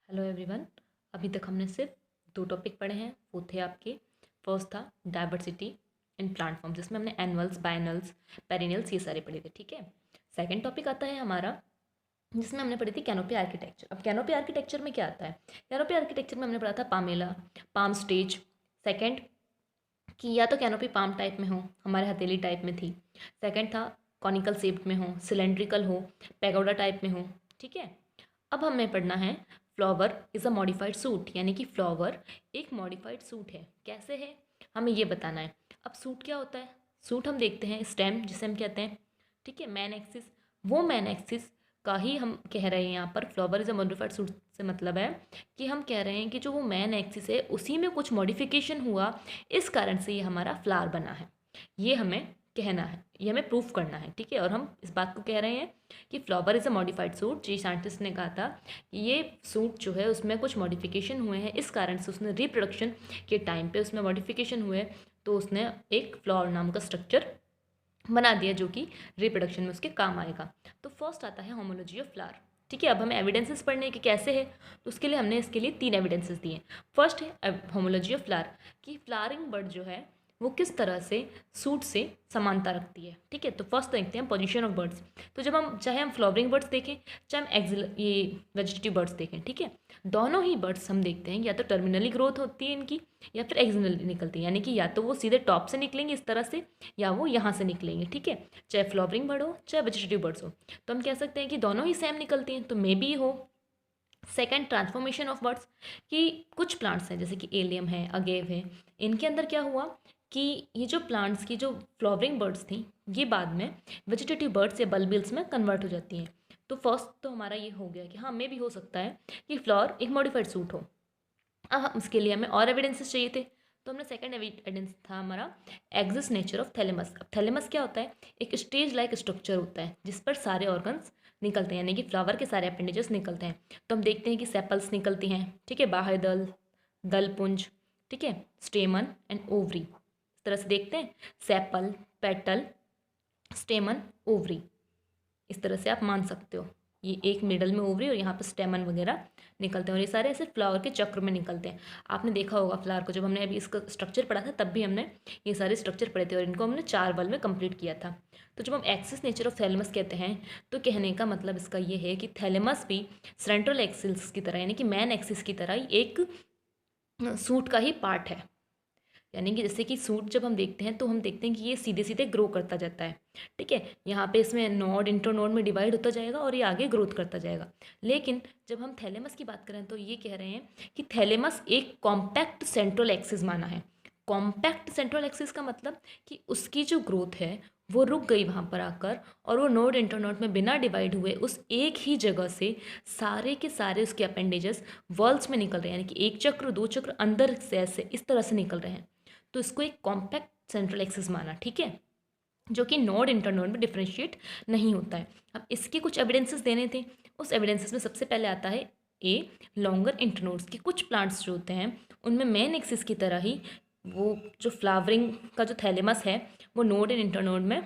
Hello everyone. अभी तक हमने सिर्फ दो टॉपिक पढ़े हैं। वो थे आपके, फर्स्ट था डाइवर्सिटी इन प्लांट फॉर्म, जिसमें हमने एनुअल्स, बायनल्स, पेरिनियल्स ये सारे पढ़े थे। ठीक है। सेकंड टॉपिक आता है हमारा, जिसमें हमने पढ़ी थी कैनोपी आर्किटेक्चर। अब कैनोपी आर्किटेक्चर में क्या आता है? कैनोपी आर्किटेक्चर में हमने पढ़ा था पामेला, पाम स्टेज। सेकंड, कि या तो कैनोपी पाम टाइप में हो, हमारे हथेली टाइप में थी। सेकंड था कॉनिकल शेप्ड में हो, सिलेंड्रिकल हो, पैगोडा टाइप में हो। ठीक है। अब हमें पढ़ना है flower is a modified suit, यानी कि फ्लावर एक मॉडिफाइड सूट है। कैसे है, हमें ये बताना है। अब सूट क्या होता है? सूट हम देखते हैं स्टेम, जिसे हम कहते हैं, ठीक है, मैन एक्सिस। वो मैन एक्सिस का ही हम कह रहे हैं यहाँ पर flower is a modified suit से मतलब है कि हम कह रहे हैं कि जो वो मैन एक्सिस है उसी में कुछ मॉडिफिकेशन हुआ, इस कारण से ये हमारा फ्लावर बना है। ये हमें कहना है, ये हमें प्रूफ करना है। ठीक है। और हम इस बात को कह रहे हैं कि flower is a modified shoot. जी साइंटिस्ट ने कहा था कि ये सूट जो है उसमें कुछ मॉडिफिकेशन हुए हैं, इस कारण से उसने रिप्रोडक्शन के टाइम पे उसमें मॉडिफिकेशन हुए, तो उसने एक फ्लावर नाम का स्ट्रक्चर बना दिया जो कि रिप्रोडक्शन में उसके काम आएगा। तो फर्स्ट आता है होमोलॉजी ऑफ फ्लावर। ठीक है। अब हमें एविडेंसेस पढ़ने के कैसे है, तो उसके लिए हमने इसके लिए तीन एविडेंसेस दिए। फर्स्ट है होमोलॉजी ऑफ फ्लावर, कि फ्लावरिंग बर्ड जो है वो किस तरह से सूट से समानता रखती है। ठीक है। तो फर्स्ट देखते हैं पोजीशन ऑफ बर्ड्स। तो जब हम चाहे हम फ्लावरिंग बर्ड्स देखें, चाहे हम ये वेजिटेटिव बर्ड्स देखें, ठीक है, दोनों ही बर्ड्स हम देखते हैं या तो टर्मिनली ग्रोथ होती है इनकी, या फिर एक्सिनली निकलती है, यानी कि या तो वो सीधे टॉप से निकलेंगे इस तरह से, या वो यहाँ से निकलेंगे। ठीक है। चाहे फ्लावरिंग बर्ड हो चाहे वेजिटेटिव बर्ड्स हो, तो हम कह सकते हैं कि दोनों ही सेम निकलती हैं, तो मे बी हो। सेकेंड, ट्रांसफॉर्मेशन ऑफ बर्ड्स, कि कुछ प्लांट्स हैं जैसे कि एलियम है, अगेव है, इनके अंदर क्या हुआ कि ये जो प्लांट्स की जो फ्लावरिंग बर्ड्स थी, ये बाद में वेजिटेटिव बर्ड्स या बल्बिल्स में कन्वर्ट हो जाती हैं। तो फर्स्ट तो हमारा ये हो गया कि हाँ, मे भी हो सकता है कि फ्लावर एक मॉडिफाइड सूट हो। अब उसके लिए हमें और एविडेंसेस चाहिए थे, तो हमने सेकंड एविडेंस था हमारा एक्सिस नेचर ऑफ थैलेमस। अब थैलेमस क्या होता है? एक स्टेज लाइक स्ट्रक्चर होता है जिस पर सारे ऑर्गन्स निकलते हैं, यानी कि फ्लावर के सारे अपेंडेजेस निकलते हैं। तो हम देखते हैं कि सेपल्स निकलती हैं, ठीक है, बाह्य दल, दल पुंज, ठीक है, स्टेमन एंड ओवरी, इस तरह से देखते हैं, सेपल, पेटल, स्टेमन, ओवरी, इस तरह से आप मान सकते हो। ये एक मिडल में ओवरी और यहाँ पे स्टेमन वगैरह निकलते हैं, और ये सारे ऐसे फ्लावर के चक्र में निकलते हैं। आपने देखा होगा फ्लावर को, जब हमने अभी इसका स्ट्रक्चर पढ़ा था तब भी हमने ये सारे स्ट्रक्चर पढ़े थे, और इनको हमने 4 बल में कंप्लीट किया था। तो जब हम एक्सिस नेचर ऑफ थैलेमस कहते हैं, तो कहने का मतलब इसका ये है कि थैलेमस भी सेंट्रल एक्सिस की तरह, यानी कि मैन एक्सिस की तरह ही एक सूट का ही पार्ट है। यानी कि जैसे कि सूट जब हम देखते हैं तो हम देखते हैं कि ये सीधे सीधे ग्रो करता जाता है। ठीक है। यहाँ पे इसमें नोड इंटरनोड में डिवाइड होता जाएगा और ये आगे ग्रोथ करता जाएगा। लेकिन जब हम थैलेमस की बात करें तो ये कह रहे हैं कि थैलेमस एक कॉम्पैक्ट सेंट्रल एक्सिस माना है। कॉम्पैक्ट सेंट्रल एक्सिस का मतलब कि उसकी जो ग्रोथ है वो रुक गई वहाँ पर आकर, और वो नोड इंटरनोड में बिना डिवाइड हुए उस एक ही जगह से सारे के सारे उसके अपेंडेजेस वर्ल्स में निकल रहे हैं, यानी कि एक चक्र, दो चक्र अंदर से ऐसे इस तरह से निकल रहे हैं। तो इसको एक कॉम्पैक्ट सेंट्रल एक्सिस माना। ठीक है, जो कि नोड इंटरनोड में डिफ्रेंशिएट नहीं होता है। अब इसके कुछ एविडेंसेस देने थे। उस एविडेंसेस में सबसे पहले आता है ए, लॉन्गर इंटरनोड्स, की कुछ प्लांट्स जो होते हैं उनमें मेन एक्सिस की तरह ही वो जो फ्लावरिंग का जो थैलेमस है वो नोड एंड इंटरनोड में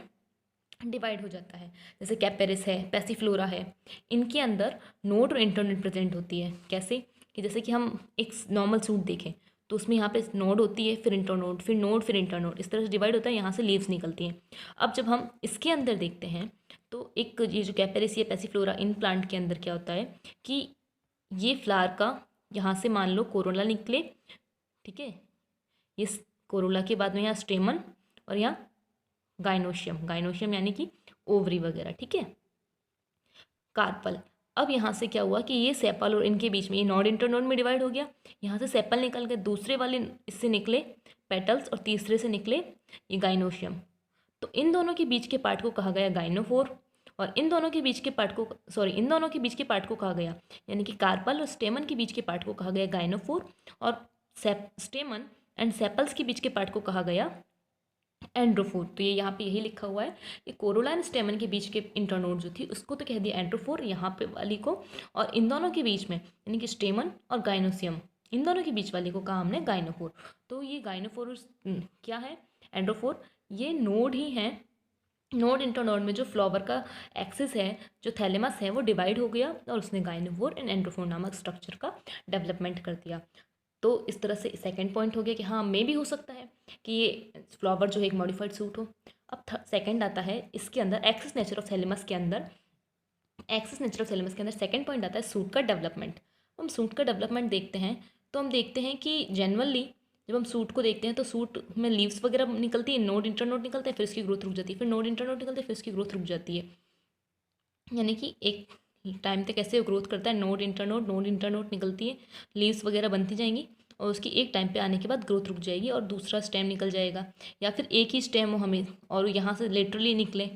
डिवाइड हो जाता है। जैसे कैपेरिस है, पैसीफ्लोरा है, इनके अंदर नोड और इंटरनोड प्रेजेंट होती है। कैसे? कि जैसे कि हम एक नॉर्मल सूट देखें तो उसमें यहाँ पे नोड होती है, फिर इंटरनोड, फिर नोड, फिर इंटरनोड, इस तरह से डिवाइड होता है, यहाँ से लीव्स निकलती हैं। अब जब हम इसके अंदर देखते हैं तो एक ये जो कैपेरिस या पैसीफ्लोरा, इन प्लांट के अंदर क्या होता है कि ये फ्लावर का यहाँ से मान लो कोरोला निकले, ठीक है, इस कोरोला के बाद में यहाँ स्टेमन, और यहाँ गाइनोशियम, गाइनोशियम यानी कि ओवरी वगैरह। ठीक है, कार्पल। अब यहाँ से क्या हुआ कि ये सेपल और इनके बीच में ये नोड इंटरनोड में डिवाइड हो गया, यहाँ से सेपल निकल गए, दूसरे वाले इससे निकले पेटल्स, और तीसरे से निकले ये गाइनोशियम। तो इन दोनों के बीच के पार्ट को कहा गया गाइनोफोर, और इन दोनों के बीच के पार्ट को, सॉरी, इन दोनों के बीच के पार्ट को कहा गया, यानी कि कार्पल और स्टेमन के बीच के पार्ट को कहा गया गाइनोफोर, और स्टेमन एंड सेपल्स के बीच के पार्ट को कहा गया एंड्रोफोर। तो ये यहाँ पे यही लिखा हुआ है कि कोरोला एंड स्टेमन के बीच के इंटरनोड जो थी उसको तो कह दिया एंड्रोफोर, यहाँ पे वाली को, और इन दोनों के बीच में यानी कि स्टेमन और गाइनोसियम, इन दोनों के बीच वाली को कहा हमने गाइनोफोर। तो ये गाइनोफोर क्या है? एंड्रोफोर ये नोड ही है नोड इंटरनोड में जो फ्लावर का एक्सिस है, जो थैलेमस है, वो डिवाइड हो गया और उसने गायनोवोर एंड एंड्रोफोर नामक स्ट्रक्चर का डेवलपमेंट कर दिया। तो इस तरह से सेकंड पॉइंट हो गया कि हाँ मे भी हो सकता है कि ये फ्लावर जो है एक मॉडिफाइड सूट हो। अब सेकंड आता है इसके अंदर एक्सिस नेचर ऑफ थैलेमस के अंदर, एक्सिस नेचर ऑफ थैलेमस के अंदर सेकंड पॉइंट आता है सूट का डेवलपमेंट। हम सूट का डेवलपमेंट देखते हैं तो हम देखते हैं कि जनरली जब हम सूट को देखते हैं तो सूट में लीव्स वगैरह निकलती है, नोड इंटरनोड निकलते हैं, फिर उसकी ग्रोथ रुक जाती है, फिर नोड इंटरनोड निकलते हैं, फिर उसकी ग्रोथ रुक जाती है। यानी कि एक टाइम तक कैसे ग्रोथ करता है, नोड इंटरनोड निकलती है, लीव्स वगैरह बनती जाएंगी और उसकी एक टाइम पे आने के बाद ग्रोथ रुक जाएगी और दूसरा स्टेम निकल जाएगा, या फिर एक ही स्टेम हो हमें और यहाँ से लेटरली निकले।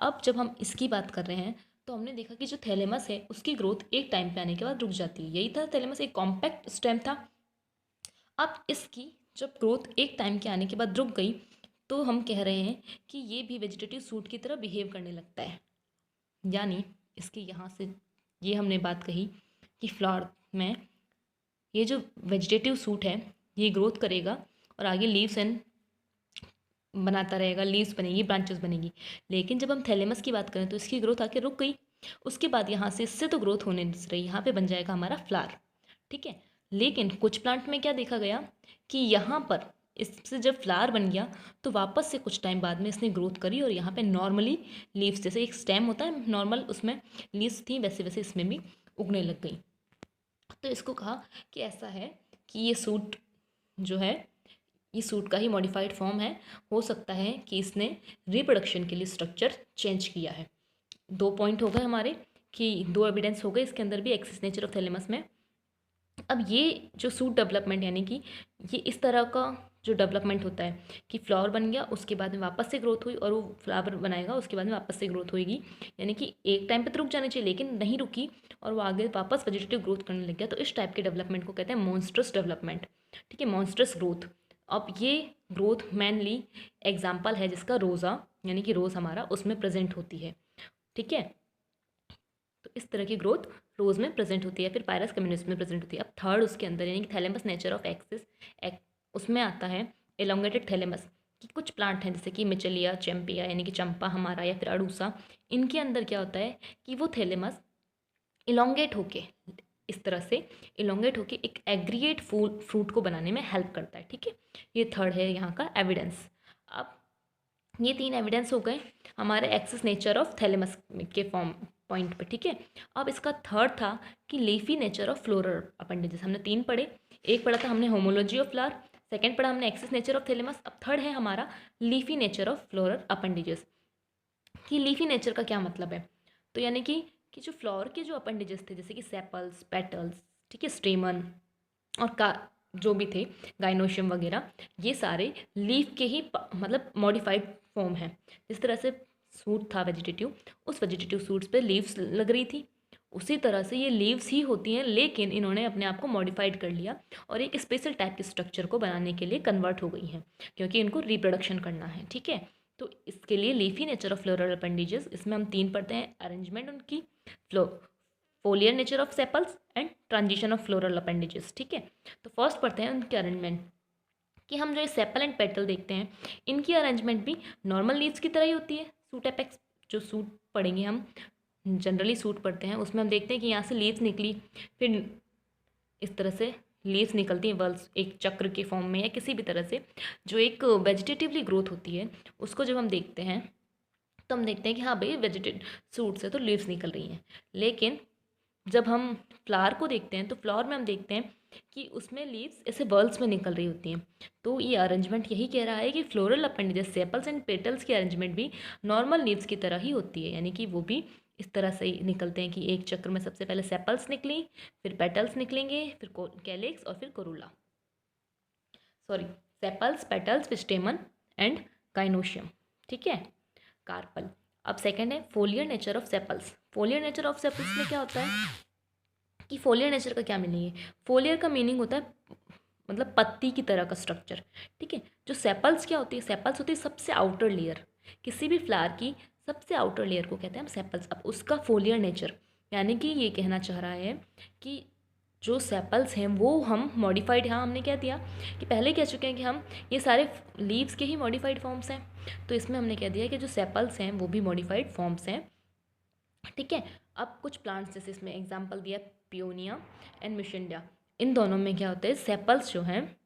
अब जब हम इसकी बात कर रहे हैं तो हमने देखा कि जो थैलेमस है उसकी ग्रोथ एक टाइम पे आने के बाद रुक जाती है। यही था, थैलेमस एक कॉम्पैक्ट स्टेम था। अब इसकी जब ग्रोथ एक टाइम के आने के बाद रुक गई तो हम कह रहे हैं कि ये भी वेजिटेटिव सूट की तरह बिहेव करने लगता है। यानी इसके यहाँ से ये हमने बात कही कि फ्लावर में ये जो वेजिटेटिव सूट है ये ग्रोथ करेगा और आगे लीव्स एंड बनाता रहेगा, लीव्स बनेगी, ब्रांचेस बनेगी। लेकिन जब हम थैलेमस की बात करें तो इसकी ग्रोथ आके रुक गई। उसके बाद यहाँ से इससे तो ग्रोथ होने नहीं रही, यहाँ पे बन जाएगा हमारा फ्लावर। ठीक है, लेकिन कुछ प्लांट में क्या देखा गया कि यहाँ पर इससे जब फ्लावर बन गया तो वापस से कुछ टाइम बाद में इसने ग्रोथ करी और यहाँ पे नॉर्मली लीव्स, जैसे एक स्टेम होता है नॉर्मल उसमें लीव्स थी, वैसे वैसे इसमें भी उगने लग गई। तो इसको कहा कि ऐसा है कि ये सूट जो है ये सूट का ही मॉडिफाइड फॉर्म है। हो सकता है कि इसने रिप्रोडक्शन के लिए स्ट्रक्चर चेंज किया है। दो पॉइंट हो गए हमारे कि दो एविडेंस हो गए इसके अंदर भी एक्सिस नेचर ऑफ थैलेमस में। अब ये जो सूट डेवलपमेंट यानी कि ये इस तरह का जो डेवलपमेंट होता है कि फ्लावर बन गया उसके बाद में वापस से ग्रोथ हुई और वो फ्लावर बनाएगा उसके बाद में वापस से ग्रोथ होएगी, यानी कि एक टाइम पे तो रुक जानी चाहिए लेकिन नहीं रुकी और वो आगे वापस वेजिटेटिव ग्रोथ करने लग गया। तो इस टाइप के डेवलपमेंट को कहते हैं मॉन्स्ट्रस डेवलपमेंट। ठीक है, मॉन्स्ट्रस ग्रोथ। अब ये ग्रोथ मेनली एग्जाम्पल है जिसका रोज़ा यानी कि रोज़ हमारा उसमें प्रेजेंट होती है। ठीक है, तो इस तरह की ग्रोथ रोज में प्रेजेंट होती है, फिर पायरस कम्युनिस्ट में प्रेजेंट होती है। अब थर्ड उसके अंदर यानी कि थैलेमस नेचर ऑफ एक्सिस उसमें आता है एलोंगेटेड थैलेमस कि कुछ प्लांट हैं जैसे कि मिचलिया, चैम्पिया यानी कि चंपा हमारा या फिर अड़ूसा, इनके अंदर क्या होता है कि वो थैलेमस इलोंगेट होके इस तरह से इलोंगेट होके एक एग्रीगेट फ्रूट को बनाने में हेल्प करता है। ठीक है, ये थर्ड है यहाँ का एविडेंस। अब ये तीन एविडेंस हो गए हमारे एक्सिस नेचर ऑफ थैलेमस के फॉर्म पॉइंट पे। ठीक है, अब इसका थर्ड था कि leafy nature of floral appendages. हमने तीन पढ़े, एक पढ़ा था हमने होमोलॉजी ऑफ फ्लावर, सेकंड पढ़ा हमने एक्सिस नेचर ऑफ थैलेमस, अब थर्ड है हमारा leafy nature of floral appendages. कि लीफी नेचर का क्या मतलब है, तो यानी कि जो फ्लावर के जो अपेंडेजेस थे जैसे कि सेपल्स, पेटल्स, ठीक है, स्टेमन और का जो भी थे गाइनोशियम वगैरह, ये सारे लीफ के ही मतलब मॉडिफाइड फॉर्म है। जिस तरह से सूट था वेजिटेटिव, उस वेजिटेटिव सूट्स पे लीव्स लग रही थी, उसी तरह से ये लीव्स ही होती हैं लेकिन इन्होंने अपने आप को मॉडिफाइड कर लिया और एक स्पेशल टाइप के स्ट्रक्चर को बनाने के लिए कन्वर्ट हो गई हैं क्योंकि इनको रिप्रोडक्शन करना है। ठीक है, तो इसके लिए leafy nature of floral appendages, इसमें हम तीन पढ़ते हैं, अरेंजमेंट उनकी, flow फोलियर nature of sepals and transition of floral appendages. ठीक है, तो फर्स्ट पढ़ते हैं उनके अरेंजमेंट कि हम जो ये सेपल एंड पेटल देखते हैं इनकी अरेंजमेंट भी नॉर्मल लीव्स की तरह ही होती है। सूट एपेक्स जो सूट पढ़ेंगे हम, जनरली सूट पढ़ते हैं उसमें हम देखते हैं कि यहाँ से लीव्स निकली, फिर इस तरह से लीव्स निकलती हैं वर्ल्स एक चक्र के फॉर्म में या किसी भी तरह से जो एक वेजिटेटिवली ग्रोथ होती है उसको जब हम देखते हैं तो हम देखते हैं कि हाँ भाई वेजिटेट सूट से तो लीव्स निकल रही हैं। लेकिन जब हम फ्लावर को देखते हैं तो फ्लावर में हम देखते हैं कि उसमें लीव्स ऐसे बर्ल्स में निकल रही होती हैं। तो ये अरेंजमेंट यही कह रहा है कि floral appendages sepals and petals की अरेंजमेंट भी नॉर्मल लीव्स की तरह ही होती है, यानी कि वो भी इस तरह से ही निकलते हैं कि एक चक्र में सबसे पहले सेपल्स निकली, फिर पेटल्स निकलेंगे, फिर कैलिक्स और फिर corolla, sorry sepals, petals, stamen and gynoecium. ठीक है, कार्पल। अब सेकंड है foliar nature of sepals. Foliar nature of sepals में क्या होता है कि फोलियर नेचर का क्या मीनिंग है, फोलियर का मीनिंग होता है मतलब पत्ती की तरह का स्ट्रक्चर। ठीक है, जो सेपल्स क्या होती है, सेपल्स होती है सबसे आउटर लेयर, किसी भी फ्लावर की सबसे आउटर लेयर को कहते हैं हम सेपल्स। अब उसका फोलियर नेचर यानी कि ये कहना चाह रहा है कि जो सेपल्स हैं वो हम मॉडिफाइड, हाँ हमने क्या दिया कि पहले कह चुके हैं कि हम ये सारे लीव्स के ही मॉडिफाइड फॉर्म्स हैं, तो इसमें हमने कह दिया कि जो सेपल्स हैं वो भी मॉडिफाइड फॉर्म्स हैं। ठीक है, अब कुछ प्लांट्स जैसे इसमें एग्जांपल दिया पियोनिया एंड मिशंडिया, इन दोनों में क्या होता है, सेपल्स जो हैं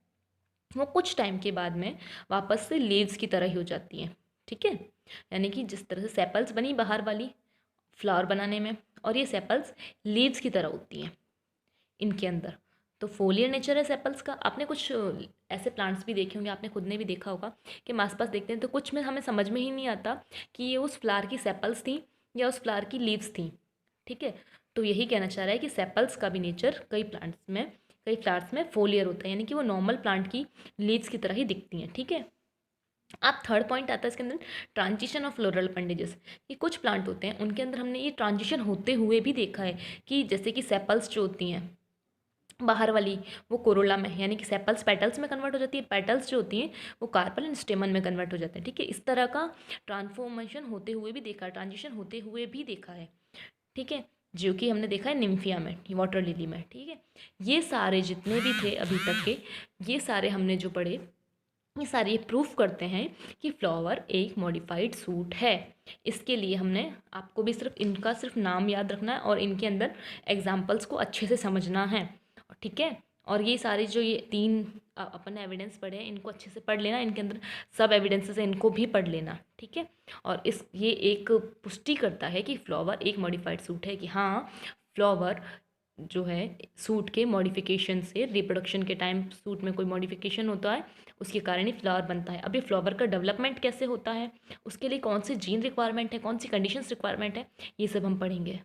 वो कुछ टाइम के बाद में वापस से लीव्स की तरह ही हो जाती हैं। ठीक है, यानी कि जिस तरह से सेपल्स बनी बाहर वाली फ्लावर बनाने में, और ये सेपल्स लीव्स की तरह होती हैं इनके अंदर। तो फोलियर नेचर है सेपल्स का। आपने कुछ ऐसे प्लांट्स भी देखे होंगे, आपने खुद ने भी देखा होगा कि हम आसपास देखते हैं तो कुछ में हमें समझ में ही नहीं आता कि ये उस फ्लावर की सेपल्स थी या उस फ्लावर की लीव्स थी। ठीक है, तो यही कहना चाह रहा है कि सेपल्स का भी नेचर कई प्लांट्स में, कई फ्लावर्स में फोलियर होता है, यानी कि वो नॉर्मल प्लांट की लीव्स की तरह ही दिखती हैं। ठीक है, अब थर्ड पॉइंट आता है इसके अंदर, ट्रांजिशन ऑफ फ्लोरल अपेंडेजेस। कि कुछ प्लांट होते हैं उनके अंदर हमने ये ट्रांजिशन होते हुए भी देखा है, कि जैसे कि सेपल्स जो होती हैं बाहर वाली वो कोरोला में, यानी कि सेपल्स पेटल्स में कन्वर्ट हो जाती है, पेटल्स जो होती हैं वो कार्पल एंड स्टेमन में कन्वर्ट हो जाते हैं। ठीक है, इस तरह का ट्रांसफॉर्मेशन होते हुए भी देखा है, ट्रांजिशन होते हुए भी देखा है। ठीक है, जो कि हमने देखा है निम्फिया में, वाटर लिली में। ठीक है, ये सारे जितने भी थे अभी तक के, ये सारे हमने जो पढ़े, ये सारे ये प्रूफ करते हैं कि फ्लावर एक मॉडिफाइड सूट है। इसके लिए हमने आपको भी सिर्फ इनका सिर्फ नाम याद रखना है और इनके अंदर एग्जाम्पल्स को अच्छे से समझना है। ठीक है, और ये सारे जो ये तीन अपन ने एविडेंस पढ़े हैं इनको अच्छे से पढ़ लेना, इनके अंदर सब एविडेंसेस हैं इनको भी पढ़ लेना। ठीक है, और इस ये एक पुष्टि करता है कि फ्लावर एक मॉडिफाइड सूट है, कि हाँ फ्लावर जो है सूट के मॉडिफिकेशन से, रिप्रोडक्शन के टाइम सूट में कोई मॉडिफिकेशन होता है उसके कारण ही फ्लावर बनता है। अब ये फ्लावर का डेवलपमेंट कैसे होता है, उसके लिए कौन सी जीन रिक्वायरमेंट है, कौन सी कंडीशंस रिक्वायरमेंट है, ये सब हम पढ़ेंगे।